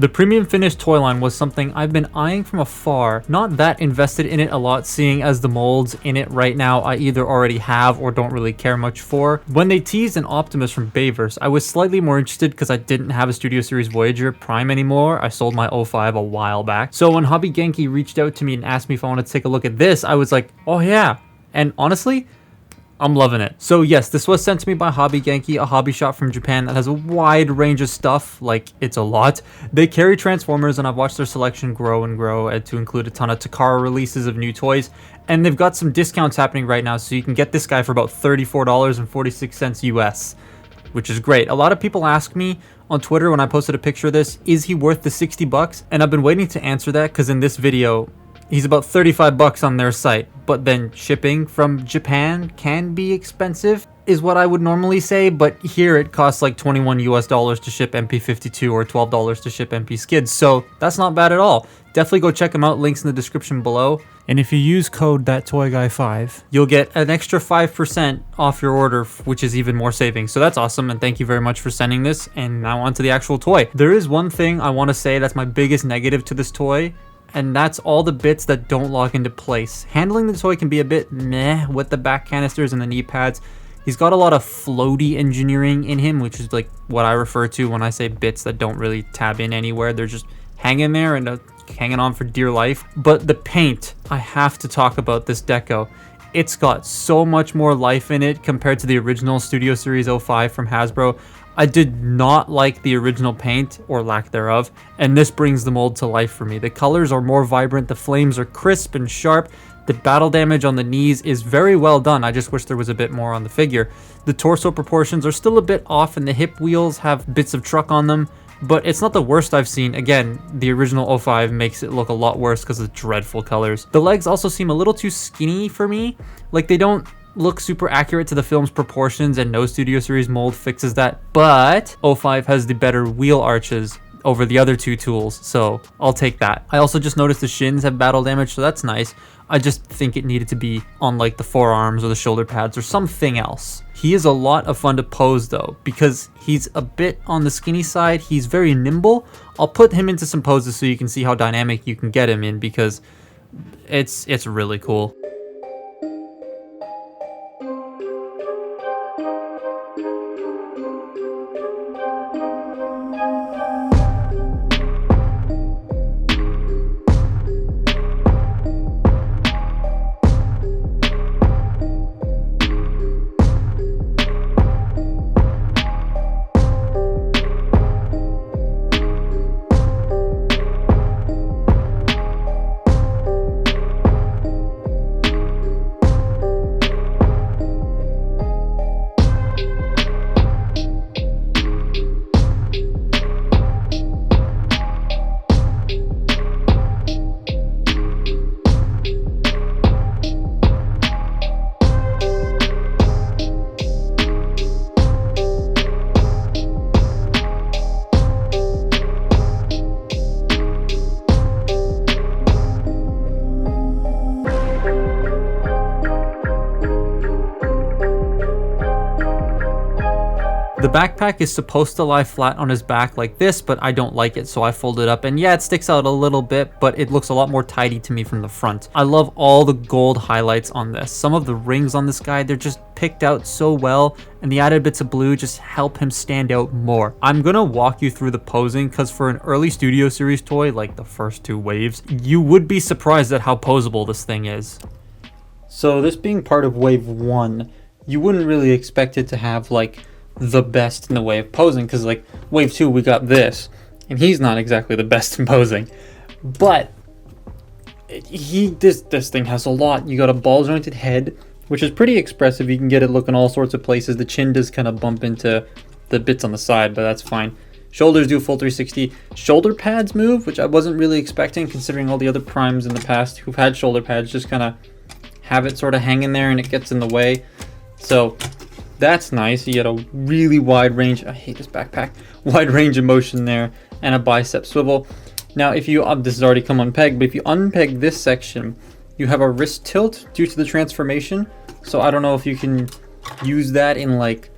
The premium finished toy line was something I've been eyeing from afar, not that invested in it a lot, seeing as the molds in it right now I either already have or don't really care much for. When they teased an Optimus from Bayverse, I was slightly more interested because I didn't have a Studio Series Voyager Prime anymore. I sold my 05 a while back. So when Hobby Genki reached out to me and asked me if I wanted to take a look at this, I was like, oh yeah. And honestly, I'm loving it. So yes, this was sent to me by Hobby Genki, a hobby shop from Japan that has a wide range of stuff, like it's a lot. They carry Transformers and I've watched their selection grow and grow to include a ton of Takara releases of new toys. And they've got some discounts happening right now, so you can get this guy for about $34.46 US, which is great. A lot of people ask me on Twitter when I posted a picture of this, is he worth the 60 bucks? And I've been waiting to answer that because in this video, he's about 35 bucks on their site, but then shipping from Japan can be expensive is what I would normally say, but here it costs like 21 US dollars to ship MP52 or $12 to ship MP Skids, so that's not bad at all. Definitely go check them out, links in the description below. And if you use code ThatToyGuy5, you'll get an extra 5% off your order, which is even more savings. So that's awesome, and thank you very much for sending this. And now on to the actual toy. There is one thing I want to say that's my biggest negative to this toy, and that's all the bits that don't lock into place. Handling the toy can be a bit meh with the back canisters and the knee pads. He's got a lot of floaty engineering in him, which is like what I refer to when I say bits that don't really tab in anywhere. They're just hanging there and hanging on for dear life. But the paint, I have to talk about this deco. It's got so much more life in it compared to the original Studio Series 05 from Hasbro. I did not like the original paint, or lack thereof, and this brings the mold to life for me. The colors are more vibrant, the flames are crisp and sharp, the battle damage on the knees is very well done. I just wish there was a bit more on the figure. The torso proportions are still a bit off and the hip wheels have bits of truck on them, but it's not the worst I've seen. Again, the original 05 makes it look a lot worse because of the dreadful colors. The legs also seem a little too skinny for me. Like, they don't look super accurate to the film's proportions, and no Studio Series mold fixes that, but 05 has the better wheel arches over the other two tools, so I'll take that. I also just noticed the shins have battle damage, so that's nice. I just think it needed to be on like the forearms or the shoulder pads or something else. He is a lot of fun to pose though, because he's a bit on the skinny side. He's very nimble. I'll put him into some poses so you can see how dynamic you can get him in, because it's really cool. The backpack is supposed to lie flat on his back like this, but I don't like it, so I fold it up, and yeah, it sticks out a little bit, but it looks a lot more tidy to me from the front. I love all the gold highlights on this. Some of the rings on this guy, they're just picked out so well, and the added bits of blue just help him stand out more. I'm gonna walk you through the posing, because for an early Studio Series toy, like the first two waves, you would be surprised at how posable this thing is. So this being part of wave 1, you wouldn't really expect it to have like the best in the way of posing, because like wave 2 we got this, and he's not exactly the best in posing, but this thing has a lot. You got a ball jointed head, which is pretty expressive. You can get it looking all sorts of places. The chin does kind of bump into the bits on the side, but that's fine. Shoulders do a full 360. Shoulder pads move, which I wasn't really expecting considering all the other primes in the past who've had shoulder pads just kind of have it sort of hanging there and it gets in the way. So that's nice. You get a really wide range. I hate this backpack. Wide range of motion there, and a bicep swivel. Now, if you this has already come unpegged, but if you unpeg this section, you have a wrist tilt due to the transformation. So I don't know if you can use that in like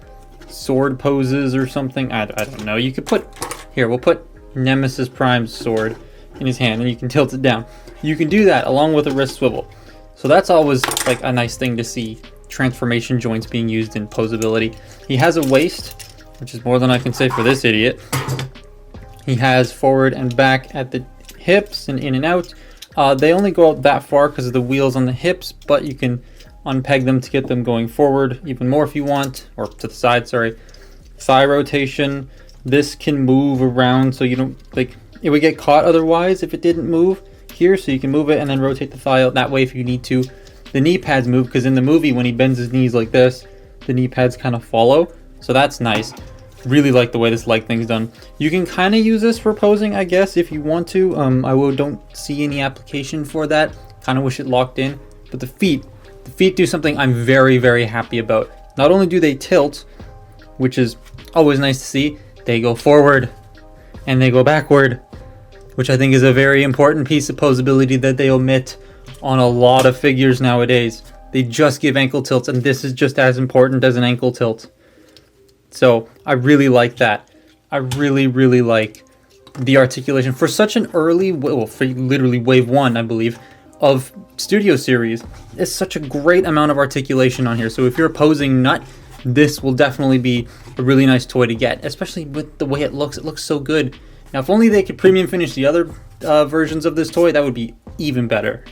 sword poses or something. I don't know. You could put here. We'll put Nemesis Prime's sword in his hand, and you can tilt it down. You can do that along with a wrist swivel. So that's always like a nice thing to see, transformation joints being used in posability. He has a waist, which is more than I can say for this idiot. He has forward and back at the hips and in and out. They only go out that far because of the wheels on the hips, but you can unpeg them to get them going forward even more if you want, or to the side, sorry. Thigh rotation. This can move around so you don't, like, it would get caught otherwise if it didn't move here, so you can move it and then rotate the thigh out that way if you need to. The knee pads move because in the movie when he bends his knees like this, the knee pads kind of follow, so that's nice. Really like the way this leg thing's done. You can kind of use this for posing, I guess, if you want to. Don't see any application for that. Kind of wish it locked in. But the feet do something I'm very, very happy about. Not only do they tilt, which is always nice to see, they go forward and they go backward, which I think is a very important piece of posability that they omit on a lot of figures nowadays. They just give ankle tilts, and this is just as important as an ankle tilt. So I really like that. I really, really like the articulation for such an early, well, for literally wave 1, I believe, of Studio Series. It's such a great amount of articulation on here. So if you're a posing nut, this will definitely be a really nice toy to get, especially with the way it looks. It looks so good. Now, if only they could premium finish the other versions of this toy, that would be even better.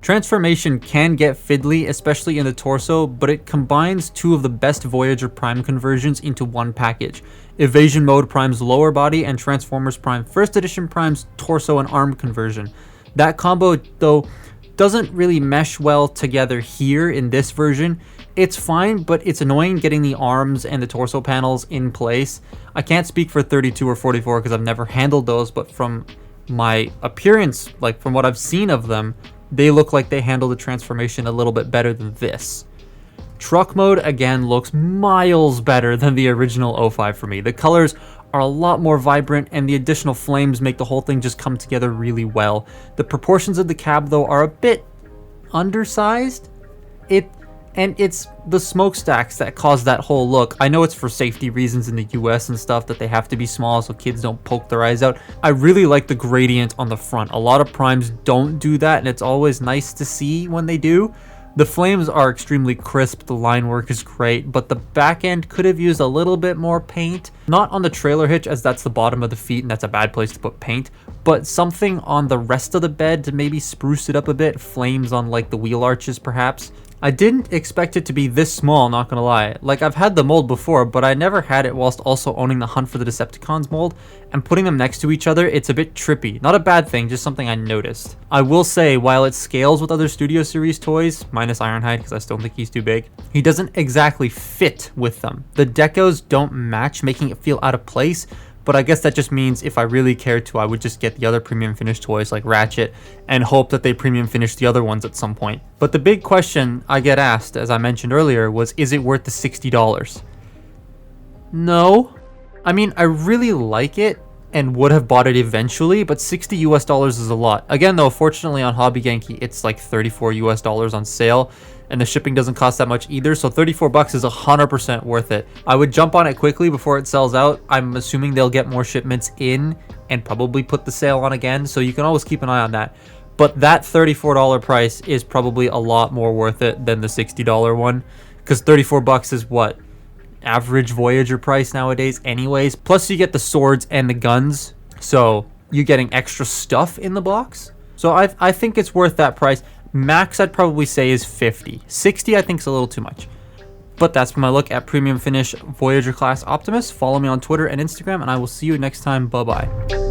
Transformation can get fiddly, especially in the torso, but it combines two of the best Voyager Prime conversions into one package. Evasion Mode Prime's lower body and Transformers Prime First Edition Prime's torso and arm conversion. That combo, though, doesn't really mesh well together here in this version. It's fine, but it's annoying getting the arms and the torso panels in place. I can't speak for 32 or 44 because I've never handled those, but from my appearance, like from what I've seen of them, they look like they handle the transformation a little bit better than this. Truck mode, again, looks miles better than the original 05 for me. The colors are a lot more vibrant, and the additional flames make the whole thing just come together really well. The proportions of the cab, though, are a bit undersized. It's the smokestacks that cause that whole look. I know it's for safety reasons in the US and stuff that they have to be small so kids don't poke their eyes out. I really like the gradient on the front. A lot of primes don't do that, and it's always nice to see when they do. The flames are extremely crisp, the line work is great, but the back end could have used a little bit more paint. Not on the trailer hitch, as that's the bottom of the feet and that's a bad place to put paint, but something on the rest of the bed to maybe spruce it up a bit. Flames on like the wheel arches perhaps. I didn't expect it to be this small, not gonna lie. Like, I've had the mold before, but I never had it whilst also owning the Hunt for the Decepticons mold, and putting them next to each other, it's a bit trippy. Not a bad thing, just something I noticed. I will say, while it scales with other Studio Series toys, minus Ironhide because I still think he's too big, he doesn't exactly fit with them. The decos don't match, making it feel out of place, but I guess that just means if I really cared to, I would just get the other premium finish toys like Ratchet and hope that they premium finish the other ones at some point. But the big question I get asked, as I mentioned earlier, was, is it worth the $60? No. I mean, I really like it and would have bought it eventually, but $60 US is a lot. Again though, fortunately on Hobby Genki, it's like $34 US on sale, and the shipping doesn't cost that much either, so $34 is 100% worth it. I would jump on it quickly before it sells out. I'm assuming they'll get more shipments in and probably put the sale on again, so you can always keep an eye on that. But that $34 price is probably a lot more worth it than the $60 one, because $34 is what? Average Voyager price nowadays anyways. Plus you get the swords and the guns, so you're getting extra stuff in the box. So I think it's worth that price. Max I'd probably say is 50. 60 I think is a little too much. But that's my look at Premium Finish Voyager Class Optimus. Follow me on Twitter and Instagram, and I will see you next time. Bye bye.